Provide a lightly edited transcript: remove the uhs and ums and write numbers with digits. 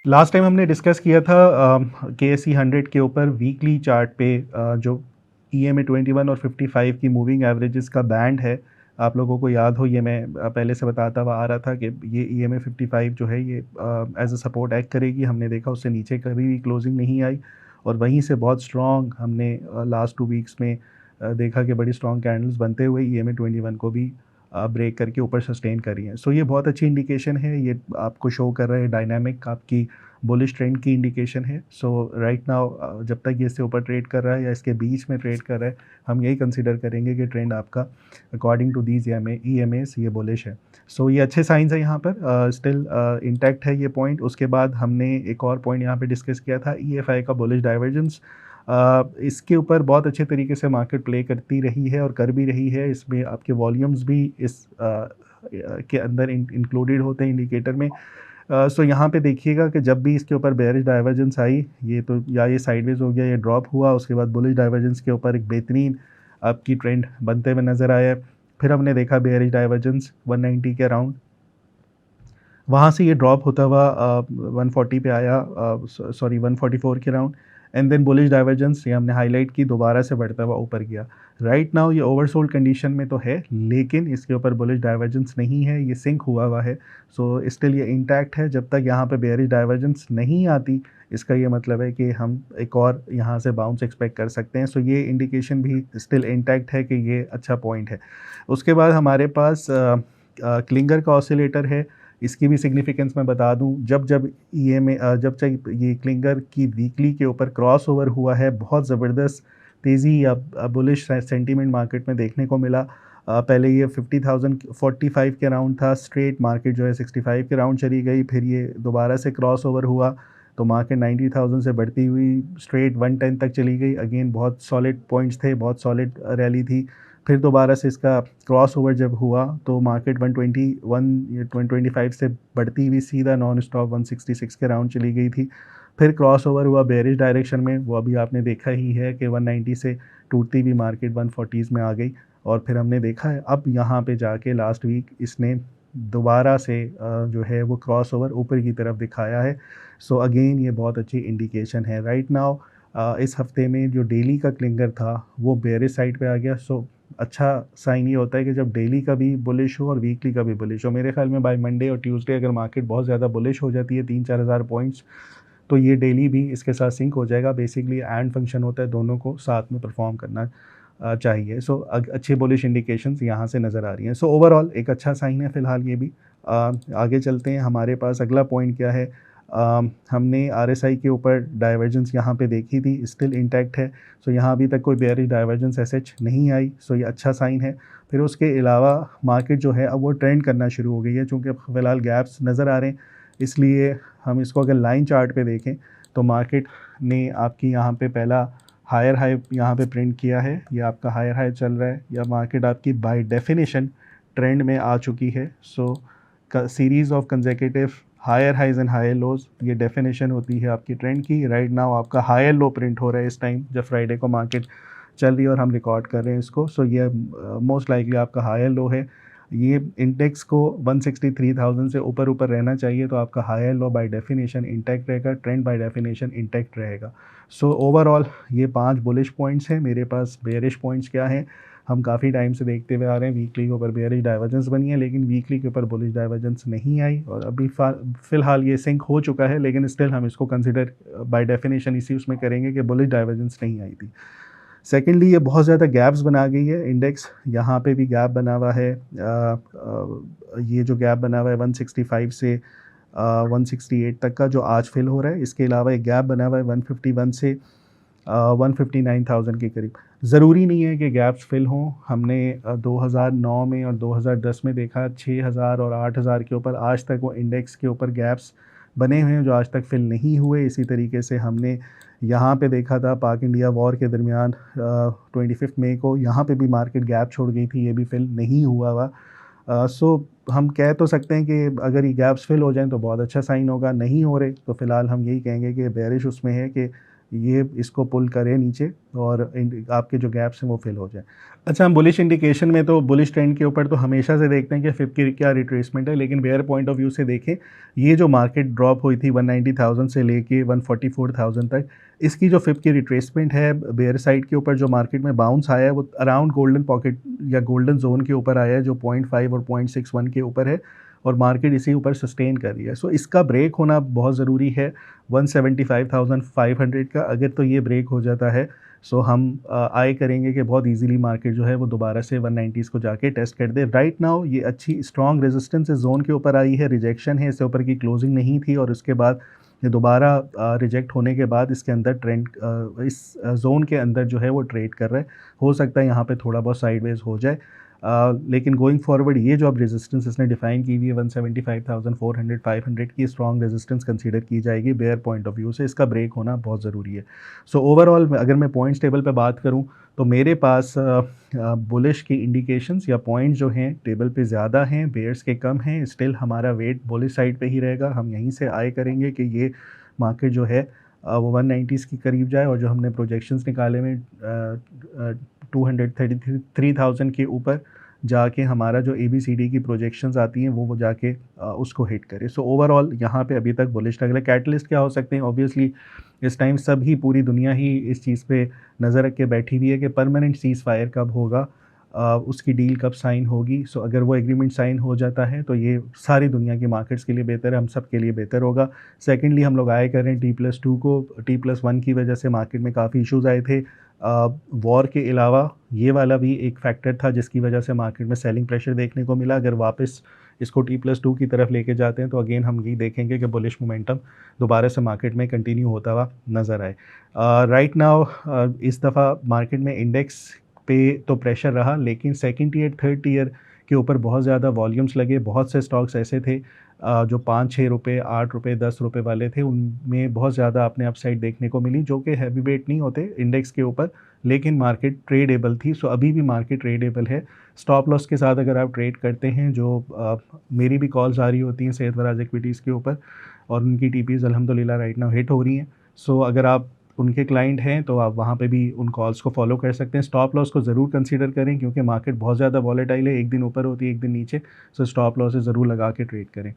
Last time हमने discuss किया था KSE 100 के ऊपर वीकली चार्ट पे जो EMA 21 और 55 की मूविंग एवरेजेस का बैंड है। आप लोगों को याद हो, ये मैं पहले से बताता हुआ आ रहा था कि ये EMA 55 जो है ये एज अ सपोर्ट एक्ट करेगी। हमने देखा उससे नीचे कभी भी क्लोजिंग नहीं आई और वहीं से बहुत स्ट्रॉन्ग हमने लास्ट 2 वीक्स में देखा कि बड़ी स्ट्रॉन्ग कैंडल्स बनते हुए EMA 21 को भी ब्रेक करके ऊपर सस्टेन करी हैं। सो ये बहुत अच्छी इंडिकेशन है, ये आपको शो कर रहा है डायनामिक आपकी बुलिश ट्रेंड की इंडिकेशन है। सो राइट नाउ जब तक ये इससे ऊपर ट्रेड कर रहा है या इसके बीच में ट्रेड कर रहा है, हम यही कंसीडर करेंगे कि ट्रेंड आपका अकॉर्डिंग टू दीज EMAs ये बुलिश है। सो ये अच्छे साइंस है यहाँ पर, स्टिल इंटैक्ट है ये पॉइंट। उसके बाद हमने एक और पॉइंट यहाँ पे डिस्कस किया था, EFI का बुलिश डाइवर्जेंस। इसके ऊपर बहुत अच्छे तरीके से मार्केट प्ले करती रही है और कर भी रही है। इसमें आपके वॉल्यूम्स भी इस के अंदर इंक्लूडेड होते हैं इंडिकेटर में। सो यहाँ पे देखिएगा कि जब भी इसके ऊपर बेयरिश डाइवर्जेंस आई, ये तो या ये साइडवेज हो गया, ये ड्रॉप हुआ, उसके बाद बुलिश डाइवर्जेंस के ऊपर एक बेहतरीन आपकी ट्रेंड बनते हुए नज़र आया। फिर हमने देखा बेयरिश डाइवर्जेंस 190 के अराउंड, वहाँ से ये ड्रॉप होता हुआ 140 पे आया, सॉरी 144 के around, and then bullish divergence ये हमने हाईलाइट की, दोबारा से बढ़ता हुआ ऊपर गया। राइट नाउ ये ओवरसोल्ड कंडीशन में तो है, लेकिन इसके ऊपर बुलिश डाइवर्जेंस नहीं है, ये सिंक हुआ है। सो स्टिल ये इंटैक्ट है। जब तक यहाँ पे बेयरिश डाइवर्जेंस नहीं आती, इसका ये मतलब है कि हम एक और यहाँ से बाउंस एक्सपेक्ट कर सकते हैं। सो ये इंडिकेशन भी स्टिल इंटैक्ट है कि ये अच्छा पॉइंट है। उसके बाद हमारे पास क्लिंगर का ऑसिलेटर है। इसकी भी सिग्निफिकेंस मैं बता दूं, जब जब तक ये क्लिंगर की वीकली के ऊपर क्रॉस ओवर हुआ है, बहुत ज़बरदस्त तेज़ी या बुलिश सेंटीमेंट मार्केट में देखने को मिला। पहले ये 50,045 के अराउंड था, स्ट्रेट मार्केट जो है 65 के अराउंड चली गई, फिर ये दोबारा से क्रॉस ओवर हुआ तो मार्केट 90,000 से बढ़ती हुई स्ट्रेट 110 तक चली गई। अगेन बहुत सॉलिड पॉइंट्स थे, बहुत सॉलिड रैली थी। फिर दोबारा से इसका क्रॉस ओवर जब हुआ तो मार्केट 121 या 125 से बढ़ती हुई सीधा नॉन स्टॉप 166 के राउंड चली गई थी। फिर क्रॉस ओवर हुआ बेरिश डायरेक्शन में, वो अभी आपने देखा ही है कि 190 से टूटती हुई मार्केट 140s में आ गई। और फिर हमने देखा है अब यहाँ पे जाके लास्ट वीक इसने दोबारा से जो है वो क्रॉस ओवर ऊपर की तरफ दिखाया है। सो अगेन ये बहुत अच्छी इंडिकेशन है। राइट नाउ इस हफ्ते में जो डेली का क्लिंगर था वो बेरिश साइड पे आ गया। सो अच्छा साइन ये होता है कि जब डेली का भी बुलिश हो और वीकली का भी बुलिश हो। मेरे ख्याल में बाय मंडे और ट्यूसडे अगर मार्केट बहुत ज़्यादा बुलिश हो जाती है 3-4 हज़ार पॉइंट्स, तो ये डेली भी इसके साथ सिंक हो जाएगा। बेसिकली एंड फंक्शन होता है, दोनों को साथ में परफॉर्म करना चाहिए। सो अच्छे बुलिश इंडिकेशंस यहाँ से नज़र आ रही हैं। सो ओवरऑल एक अच्छा साइन है फ़िलहाल ये भी। आगे चलते हैं, हमारे पास अगला पॉइंट क्या है। हमने RSI के ऊपर डाइवर्जेंस यहाँ पे देखी थी, स्टिल इंटैक्ट है। सो यहाँ अभी तक कोई बेयरिश डाइवर्जेंस एसएच नहीं आई, सो ये अच्छा साइन है। फिर उसके अलावा मार्केट जो है अब वो ट्रेंड करना शुरू हो गई है, चूँकि अब फ़िलहाल गैप्स नज़र आ रहे हैं, इसलिए हम इसको अगर लाइन चार्ट पे देखें तो मार्केट ने आपकी यहाँ पे पहला हायर हाई यहाँ पे प्रिंट किया है, ये आपका हायर हाई चल रहा है, या मार्केट आपकी बाय डेफिनेशन ट्रेंड में आ चुकी है। So series of consecutive higher highs and higher lows, ये डेफिनेशन होती है आपकी ट्रेंड की। राइट नाउ आपका हायर लो प्रिंट हो रहा है इस टाइम जब फ्राइडे को मार्केट चल रही है और हम रिकॉर्ड कर रहे हैं इसको। सो ये मोस्ट लाइकली आपका हायर लो है। ये इंडेक्स को 163,000 से ऊपर ऊपर रहना चाहिए, तो आपका higher low by definition intact रहेगा, ट्रेंड बाय डेफिनेशन इंटैक्ट रहेगा। सो ओवरऑल ये 5 बुलिश पॉइंट्स हैं। मेरे पास बेयरिश पॉइंट्स क्या हैं, हम काफ़ी टाइम से देखते हुए आ रहे हैं, वीकली के ऊपर बेयरिश डाइवर्जेंस बनी है, लेकिन वीकली के ऊपर बुलिश डाइवर्जेंस नहीं आई, और अभी फ़िलहाल ये सिंक हो चुका है, लेकिन स्टिल हम इसको कंसिडर बाय डेफिनेशन इसी उसमें करेंगे कि बुलिश डाइवर्जेंस नहीं आई थी। सेकेंडली ये बहुत ज़्यादा गैप्स बना गई है इंडेक्स, यहाँ पे भी गैप बना हुआ है। ये जो गैप बना हुआ है 165 से 168 तक का जो आज फिल हो रहा है, इसके अलावा एक गैप बना हुआ है 151 से 159,000 के करीब। ज़रूरी नहीं है कि गैप्स फिल हों। हमने 2009 में और 2010 में देखा 6,000 और 8,000 के ऊपर आज तक वो इंडेक्स के ऊपर गैप्स बने हुए हैं जो आज तक फिल नहीं हुए। इसी तरीके से हमने यहाँ पे देखा था पाक इंडिया वॉर के दरमियान 25 मई को, यहाँ पे भी मार्केट गैप छोड़ गई थी, ये भी फिल नहीं हुआ हुआ। सो हम कह तो सकते हैं कि अगर ये गैप्स फिल हो जाएं तो बहुत अच्छा साइन होगा, नहीं हो रहे तो फ़िलहाल हम यही कहेंगे कि बेरिश उसमें है कि ये इसको पुल करे नीचे और आपके जो गैप्स हैं वो फिल हो जाए। अच्छा, हम बुलिश इंडिकेशन में तो बुलिश ट्रेंड के ऊपर तो हमेशा से देखते हैं कि फिप की क्या रिट्रेसमेंट है, लेकिन बेयर पॉइंट ऑफ व्यू से देखें, ये जो मार्केट ड्रॉप हुई थी 190,000 से लेके 144,000 तक, इसकी जो फिप की रिट्रेसमेंट है बेयर साइड के ऊपर जो मार्केट में बाउंस आया है वो अराउंड गोल्डन पॉकेट या गोल्डन जोन के ऊपर आया है, जो 0.5 और 0.61 के ऊपर है, और मार्केट इसी ऊपर सस्टेन कर रही है। सो इसका ब्रेक होना बहुत ज़रूरी है 175,500 का। अगर तो ये ब्रेक हो जाता है, सो हम आय करेंगे कि बहुत इजीली मार्केट जो है वो दोबारा से 190s को जाके टेस्ट कर दे। राइट नाउ ये अच्छी स्ट्रॉन्ग रेजिस्टेंस इस जोन के ऊपर आई है, रिजेक्शन है, इससे ऊपर की क्लोजिंग नहीं थी, और उसके बाद ये दोबारा रिजेक्ट होने के बाद इसके अंदर ट्रेंड इस जोन के अंदर जो है वो ट्रेड कर रहा है। हो सकता है यहाँ पे थोड़ा बहुत साइडवेज हो जाए, लेकिन गोइंग फॉरवर्ड ये जो अब रेजिस्टेंस इसने डिफाइन की हुई है 175,400 500 की स्ट्रॉन्ग रेजिस्टेंस कंसीडर की जाएगी बेयर पॉइंट ऑफ व्यू से। इसका ब्रेक होना बहुत ज़रूरी है। सो ओवरऑल अगर मैं पॉइंट्स टेबल पे बात करूं तो मेरे पास बुलिश की इंडिकेशंस या पॉइंट्स जो हैं टेबल पे ज़्यादा हैं, बेयर्स के कम हैं। स्टिल हमारा वेट बुलिश साइड पे ही रहेगा। हम यहीं से आय करेंगे कि ये मार्केट जो है वो 190s के करीब जाए, और जो हमने प्रोजेक्शंस निकाले में 233,000 के ऊपर जाके हमारा जो ABCD की प्रोजेक्शंस आती हैं वो जाके उसको हिट करे। सो ओवरऑल यहाँ पे अभी तक बुलिश लग रहा है। कैटलिस्ट क्या हो सकते हैं? ऑब्वियसली इस टाइम सभी पूरी दुनिया ही इस चीज़ पे नज़र रख के बैठी हुई है कि परमानेंट सीज़ फायर कब होगा, उसकी डील कब साइन होगी। सो अगर वो एग्रीमेंट साइन हो जाता है तो ये सारी दुनिया की मार्केट्स के लिए बेहतर है, हम सब के लिए बेहतर होगा। सेकेंडली हम लोग आए कर रहे हैं T+2 को। T+1 की वजह से मार्केट में काफ़ी इशूज़ आए थे। वॉर के अलावा ये वाला भी एक फैक्टर था जिसकी वजह से मार्केट में सेलिंग प्रेशर देखने को मिला। अगर वापस इसको T+2 की तरफ लेके जाते हैं तो अगेन हम यही देखेंगे कि बुलिश मोमेंटम दोबारा से मार्केट में कंटिन्यू होता हुआ नज़र आए। राइट नाउ इस दफ़ा मार्केट में इंडेक्स पे तो प्रेशर रहा, लेकिन सेकंड टियर थर्ड टियर के ऊपर बहुत ज़्यादा वॉल्यूम्स लगे। बहुत से स्टॉक्स ऐसे थे जो 5-6 रुपये, 8 रुपये, 10 रुपये वाले थे, उनमें बहुत ज़्यादा आपने अपसाइड देखने को मिली, जो कि हैवी वेट नहीं होते इंडेक्स के ऊपर, लेकिन मार्केट ट्रेडेबल थी। सो अभी भी मार्केट ट्रेडेबल है। स्टॉप लॉस के साथ अगर आप ट्रेड करते हैं, जो मेरी भी कॉल्स आ रही होती हैं सेहतवराज इक्विटीज़ के ऊपर, और उनकी टीपीज़ अल्हम्दुलिल्लाह राइट नाउ हिट हो रही हैं। सो अगर आप उनके क्लाइंट हैं तो आप वहाँ पे भी उन कॉल्स को फॉलो कर सकते हैं। स्टॉप लॉस को ज़रूर कंसीडर करें क्योंकि मार्केट बहुत ज़्यादा वॉलेटाइल है, एक दिन ऊपर होती है एक दिन नीचे। सो स्टॉप लॉसेस ज़रूर लगा के ट्रेड करें।